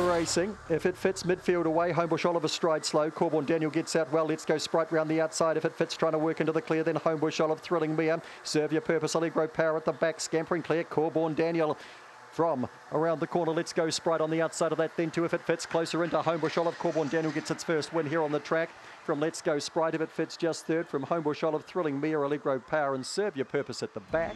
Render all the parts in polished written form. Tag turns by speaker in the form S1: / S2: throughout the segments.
S1: Racing, if it fits, midfield away, Homebush Oliver stride slow, Corborn Daniel gets out well, Let's Go Sprite round the outside, if it fits, trying to work into the clear, then Homebush Oliver thrilling Mia, Serve Your Purpose, Allegro Power at the back, scampering clear, Corborn Daniel from around the corner, Let's Go Sprite on the outside of that, then two, if it fits, closer into Homebush Olive, Corborn Daniel gets its first win here on the track, from Let's Go Sprite, if it fits, just third, from Homebush Olive, thrilling Mia, Allegro Power and Serve Your Purpose at the back.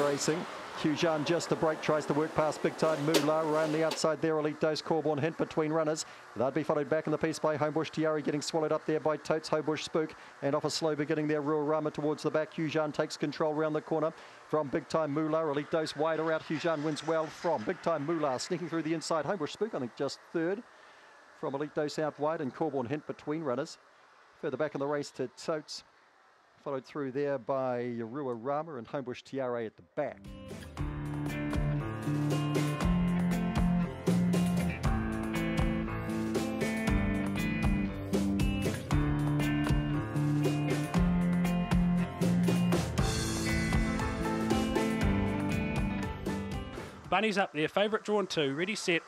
S1: Racing, Hujan just the break, tries to work past Big Time Moolah, around the outside there, Elite Dose, Corborn Hint between runners. They'd be followed back in the piece by Homebush Tiara, getting swallowed up there by Totes, Homebush Spook, and off a slow beginning there, Rural Rama towards the back. Hujan takes control round the corner from Big Time Moolah, Elite Dose wider out, Hujan wins well from Big Time Moolah, sneaking through the inside, Homebush Spook I think just third, from Elite Dose out wide and Corborn Hint between runners. Further back in the race to Totes, followed through there by Yarua Rama and Homebush Tiara at the back.
S2: Bunny's up there, favourite drawn two, ready, set.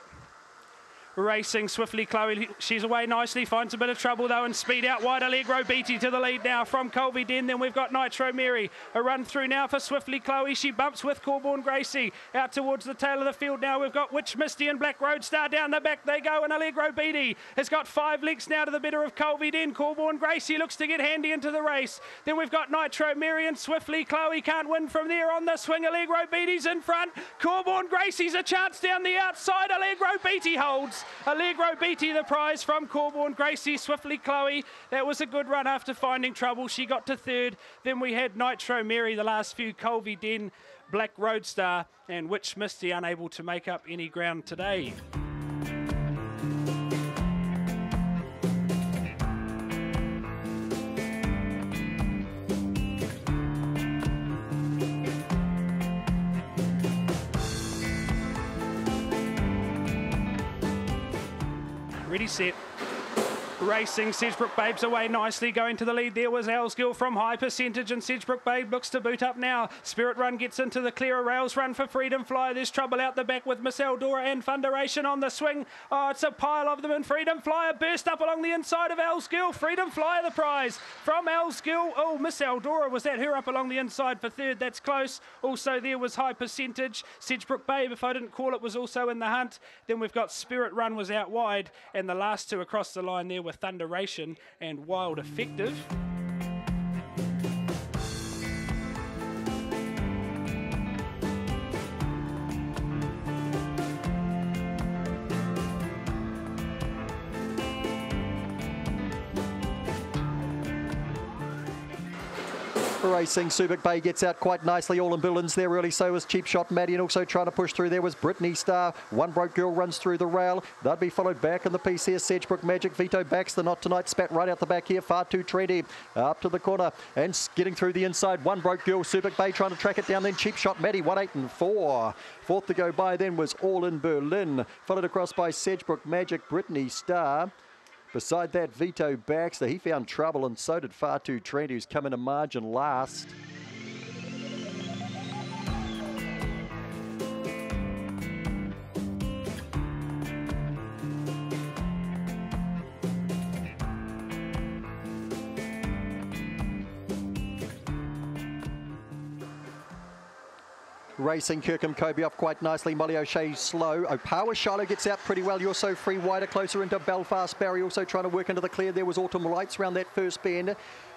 S2: Racing swiftly, Chloe, she's away nicely, finds a bit of trouble though, and speed out wide, Allegro Beatty to the lead now from Colby Den. Then we've got Nitro Mary, a run through now for Swiftly Chloe, she bumps with Corborn Gracie, out towards the tail of the field now. We've got Witch Misty and Black Roadstar down the back they go, and Allegro Beatty has got 5 lengths now to the better of Colby Den. Corborn Gracie looks to get handy into the race. Then we've got Nitro Mary and Swiftly Chloe can't win from there on the swing. Allegro Beatty's in front, Corborn Gracie's a chance down the outside, Allegro Beatty holds. Allegro Beatty the prize from Corborn Gracie, Swiftly Chloe. That was a good run after finding trouble. She got to third. Then we had Nitro Mary the last few, Colby Den, Black Roadstar and Witch Misty unable to make up any ground today. Ready, set. Racing, Sedgebrook Babes away nicely, going to the lead. There was Elsgill from High Percentage, and Sedgebrook Babe looks to boot up now. Spirit Run gets into the clear, rails run for Freedom Flyer. There's trouble out the back with Miss Eldora and Thunderation on the swing. Oh, it's a pile of them, and Freedom Flyer burst up along the inside of Elsgill. Freedom Flyer the prize from Elsgill. Oh, Miss Eldora, was that her up along the inside for third? That's close. Also there was High Percentage. Sedgebrook Babe, if I didn't call it, was also in the hunt. Then we've got Spirit Run was out wide, and the last two across the line there with Thunderation and Wild Effective.
S1: Racing, Subic Bay gets out quite nicely, all in Billins there early, so was Cheap Shot Maddie, and also trying to push through there was Brittany Star. One Broke Girl runs through the rail, they'd be followed back in the piece here. Sedgebrook Magic, Vito Baxter, Not Tonight, spat right out the back here, far too trendy, up to the corner and getting through the inside. One Broke Girl, Subic Bay trying to track it down, then Cheap Shot Maddie, 1, 8 and 4. Fourth to go by then was All in Berlin, followed across by Sedgebrook Magic, Brittany Star. Beside that, Vito Baxter, he found trouble, and so did Far Too Trendy, who's come in a margin last. Racing, Kirkham Kobe off quite nicely. Molly O'Shea slow. Opawa Shiloh gets out pretty well. You're so free wider, closer into Belfast Barry. Also trying to work into the clear. There was Autumn Lights around that first bend.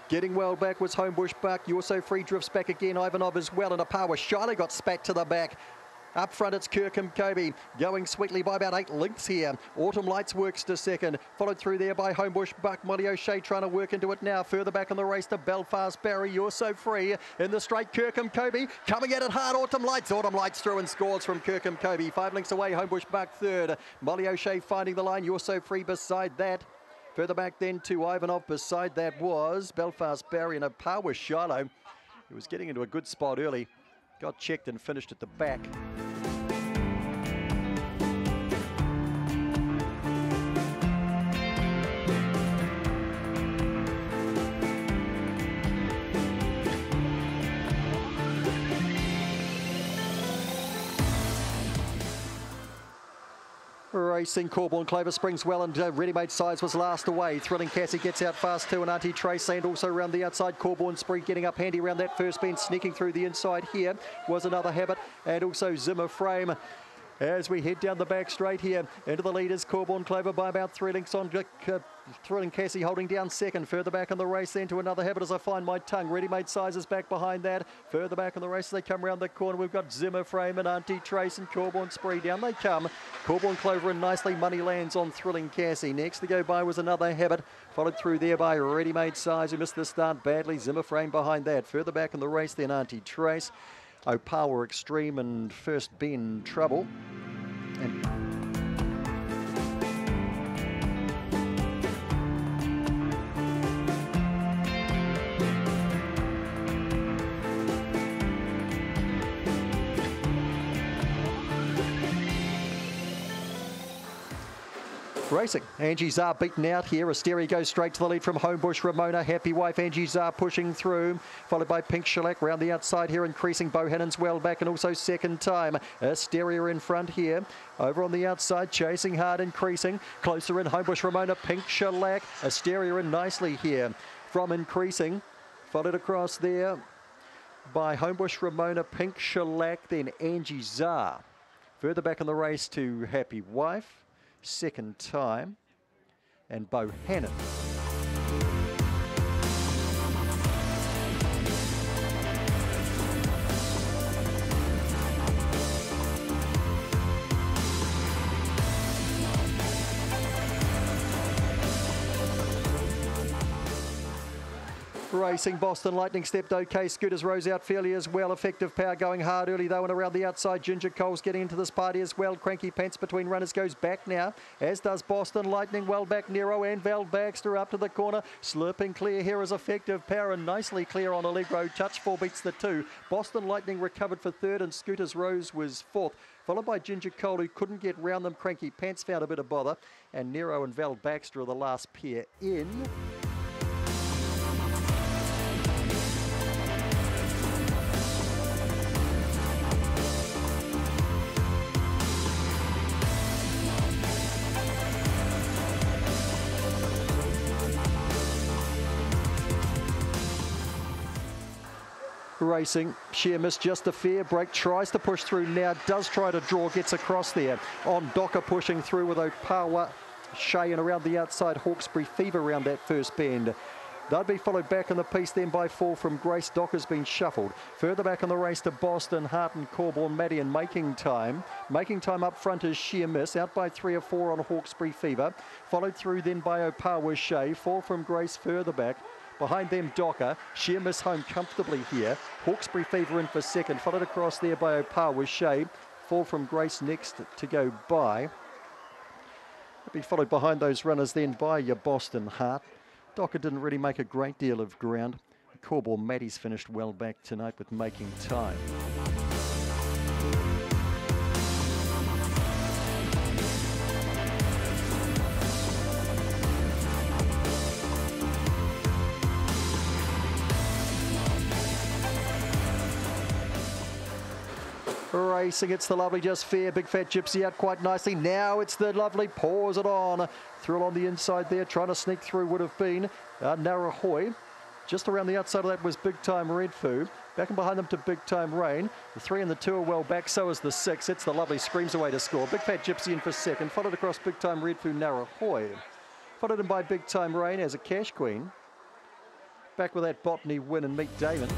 S1: Getting well back was Homebush Buck. You're so free drifts back again. Ivanov as well. And Opawa Shiloh got spat to the back. Up front, it's Kirkham Kobe going sweetly by about 8 lengths here. Autumn Lights works to second, followed through there by Homebush Buck. Molly O'Shea trying to work into it now. Further back in the race to Belfast Barry. You're so free in the straight. Kirkham Kobe coming at it hard. Autumn Lights. Autumn Lights through and scores from Kirkham Kobe. 5 lengths away. Homebush Buck third. Molly O'Shea finding the line. You're so free beside that. Further back then to Ivanov. Beside that was Belfast Barry and Opawa Shiloh. He was getting into a good spot early. got checked and finished at the back. Racing Corborn Clover Springs well, and Ready-Made Size was last away. Thrilling Cassie gets out fast too, and Auntie Trace, and also around the outside Corborn Spree getting up handy around that first bend, sneaking through the inside here was Another Habit, and also Zimmer Frame. As we head down the back straight here into the leaders, Corborn Clover by about 3 lengths on Thrilling Cassie holding down second. Further back in the race then to Another Habit as I find my tongue. Ready-Made Sizes back behind that. Further back in the race as they come around the corner, we've got Zimmer Frame and Auntie Trace and Corborn Spree. Down they come. Corborn Clover and nicely money lands on Thrilling Cassie. Next to go by was Another Habit, followed through there by Ready-Made Size, who missed the start badly. Zimmer Frame behind that. Further back in the race then Auntie Trace. Power Extreme and First Bend Trouble. And racing. Angie Czar beaten out here. Asteria goes straight to the lead from Homebush Ramona. Happy Wife Angie Czar pushing through, followed by Pink Shellac round the outside here, increasing Bohannon's well back, and also second time. Asteria in front here. Over on the outside, chasing hard, increasing. Closer in Homebush Ramona, Pink Shellac. Asteria in nicely here from increasing. Followed across there by Homebush Ramona, Pink Shellac, then Angie Czar. Further back in the race to Happy Wife. Second time, and Bohannon. Racing Boston Lightning stepped okay. Scooters rose out fairly as well. Effective Power going hard early though, and around the outside Ginger Cole's getting into this party as well. Cranky Pants between runners goes back now, as does Boston Lightning. Well back Nero and Val Baxter up to the corner. Slurping clear here is Effective Power, and nicely clear on Allegro. Touch 4 beats the 2. Boston Lightning recovered for third, and Scooters Rose was fourth, followed by Ginger Cole, who couldn't get round them. Cranky Pants found a bit of bother, and Nero and Val Baxter are the last pair in. Racing, Sheer Miss just a fair break, tries to push through now, does try to draw, gets across there. On Docker pushing through with Opawa Shea, and around the outside Hawkesbury Fever around that first bend. They'll be followed back in the piece then by Fall from Grace. Docker's been shuffled. Further back in the race to Boston, Hart and Corborn, Maddie and Making Time. Making Time up front is Sheer Miss, out by 3 or 4 on Hawkesbury Fever. Followed through then by Opawa Shea. Fall from Grace further back. Behind them, Docker. Sheer Miss home comfortably here. Hawkesbury Fever in for second. Followed across there by Opawa Shea. Fall from Grace next to go by. It'll be followed behind those runners then by your Boston Hart. Docker didn't really make a great deal of ground. Corborn Maddie's finished well back tonight with Making Time. Racing, it's the lovely Just Fair. Big Fat Gypsy out quite nicely. Now it's the lovely Paws It On. Thrill on the inside there, trying to sneak through would have been Narahoy. Just around the outside of that was Big Time Redfoo. Back and behind them to Big Time Rain. The 3 and the 2 are well back, so is the 6. It's the lovely Screams Away to score. Big Fat Gypsy in for second, followed across Big Time Redfoo, Narahoy. Followed in by Big Time Rain as a Cash Queen. Back with that Botany win and Meet Damon.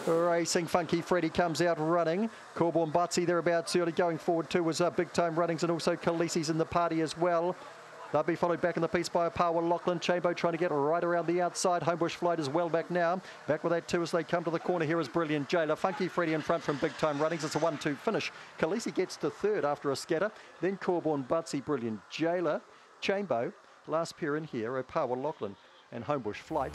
S1: Racing, Funky Freddy comes out running. Corborn Butsy thereabouts early going forward too was Big Time Runnings, and also Khaleesi's in the party as well. They'll be followed back in the piece by Power Lachlan. Chambo trying to get right around the outside. Homebush Flight is well back now. Back with that too as they come to the corner. Here is Brilliant Jailer. Funky Freddy in front from Big Time Runnings. It's a 1-2 finish. Khaleesi gets to third after a scatter. Then Corborn Butsy, Brilliant Jailer, Chambo. Last pair in here are Power Lachlan and Homebush Flight.